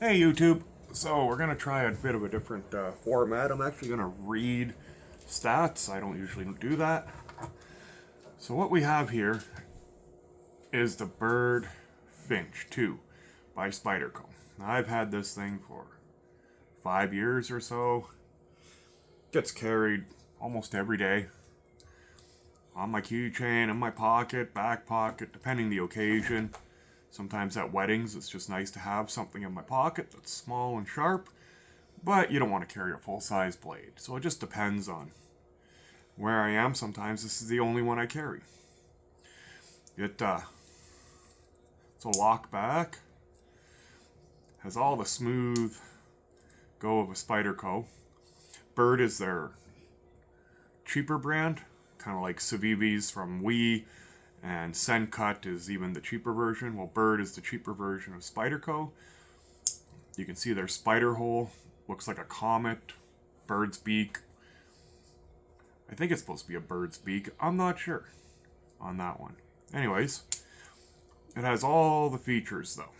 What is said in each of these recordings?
Hey YouTube, so we're gonna try a bit of a different format. I'm actually gonna read stats. I don't usually do that. So what we have here is the Byrd Finch 2 by Spyderco. Now, I've had this thing for 5 years or so. Gets carried almost every day. On my keychain, in my pocket, back pocket, depending the occasion. Sometimes at weddings, it's just nice to have something in my pocket that's small and sharp, but you don't want to carry a full-size blade. So it just depends on where I am. Sometimes this is the only one I carry. It's a lock back. Has all the smooth go of a Spyderco. Byrd is their cheaper brand, kind of like Civivi's from Wii. And Sencut is even the cheaper version. Well, Byrd is the cheaper version of Spyderco. You can see their spider hole. Looks like a comet. Bird's beak. I think it's supposed to be a bird's beak. I'm not sure on that one. Anyways, it has all the features though.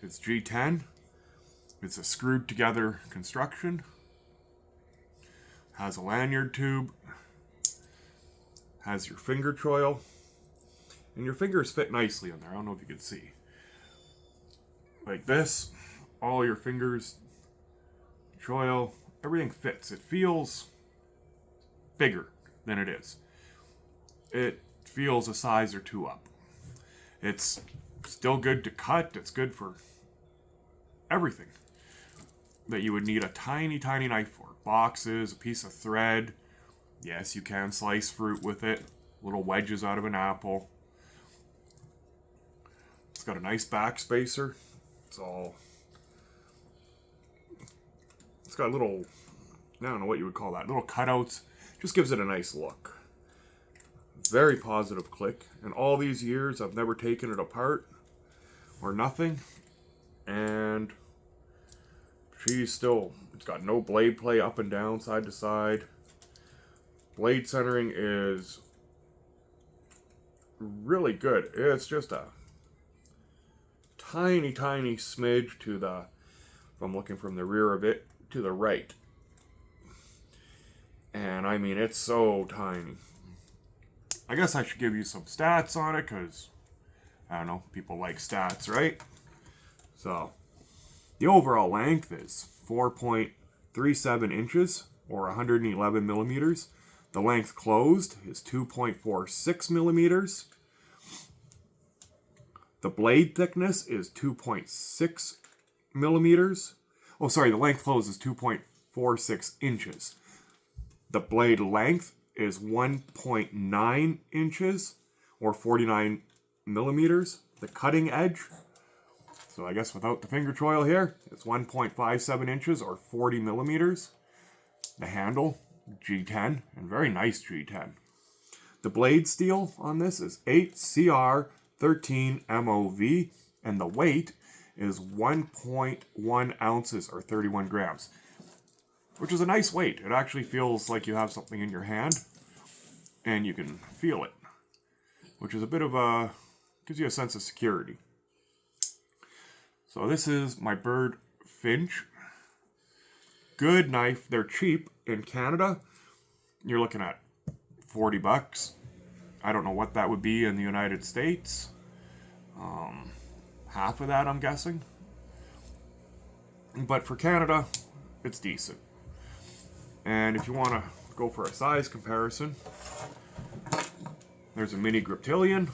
It's G10. It's a screwed together construction. Has a lanyard tube. Has your finger choil. And your fingers fit nicely in there. I don't know if you can see. Like this, all your fingers, choil, everything fits. It feels bigger than it is. It feels a size or two up. It's still good to cut. It's good for everything that you would need a tiny, tiny knife for. Boxes, a piece of thread. Yes, you can slice fruit with it. Little wedges out of an apple. It's got a nice back spacer. It's got little, I don't know what you would call that, little cutouts. Just gives it a nice look. Very positive click. And all these years, I've never taken it apart or nothing. And it's got no blade play up and down, side to side. Blade centering is really good. It's just a tiny, tiny smidge to the, if I'm looking from the rear of it, to the right. And I mean, it's so tiny. I guess I should give you some stats on it, because, I don't know, people like stats, right? So, the overall length is 4.37 inches, or 111 millimeters. The length closed is 2.46 millimeters. The blade thickness is 2.6 millimeters. Oh, sorry, the length closed is 2.46 inches. The blade length is 1.9 inches, or 49 millimeters. The cutting edge, so I guess without the finger choil here, it's 1.57 inches, or 40 millimeters. The handle, G10, and very nice G10. The blade steel on this is 8CR13 MOV, and the weight is 1.1 ounces, or 31 grams, which is a nice weight. It actually feels like you have something in your hand, and you can feel it, which is a bit of a, gives you a sense of security. So this is my Byrd Finch. Good knife. They're cheap in Canada. You're looking at 40 bucks. I don't know what that would be in the United States. Half of that, I'm guessing. But for Canada, it's decent. And if you want to go for a size comparison, there's a mini Griptilian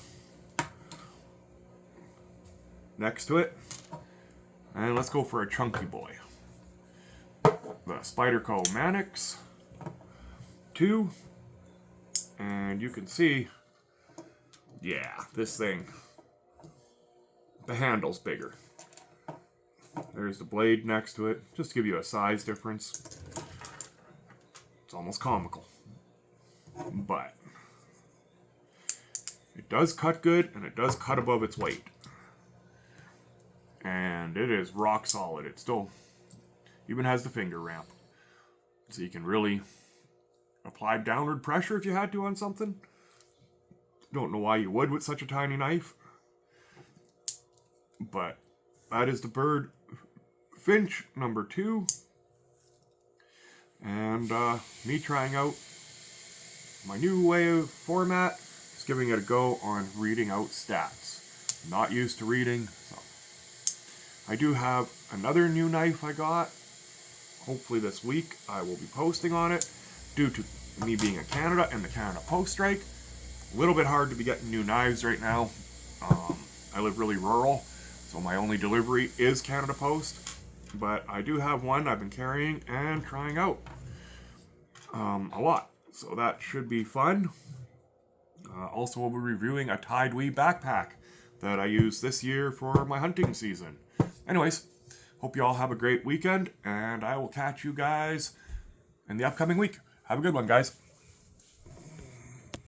next to it. And let's go for a chunky boy. The Spyderco Manix 2. And you can see, yeah, this thing, the handle's bigger. There's the blade next to it, just to give you a size difference. It's almost comical. But it does cut good, and it does cut above its weight. And it is rock solid. It still even has the finger ramp. So you can really apply downward pressure if you had to on something. Don't know why you would with such a tiny knife. But that is the Byrd Finch number 2. And me trying out my new way of format, just giving it a go on reading out stats. Not used to reading, so. I do have another new knife I got. Hopefully this week I will be posting on it. Due to me being in Canada and the Canada Post strike, a little bit hard to be getting new knives right now. I live really rural, so my only delivery is Canada Post. But I do have one I've been carrying and trying out a lot. So that should be fun. Also, we'll be reviewing a Tidewee backpack that I used this year for my hunting season. Anyways, hope you all have a great weekend, and I will catch you guys in the upcoming week. Have a good one, guys.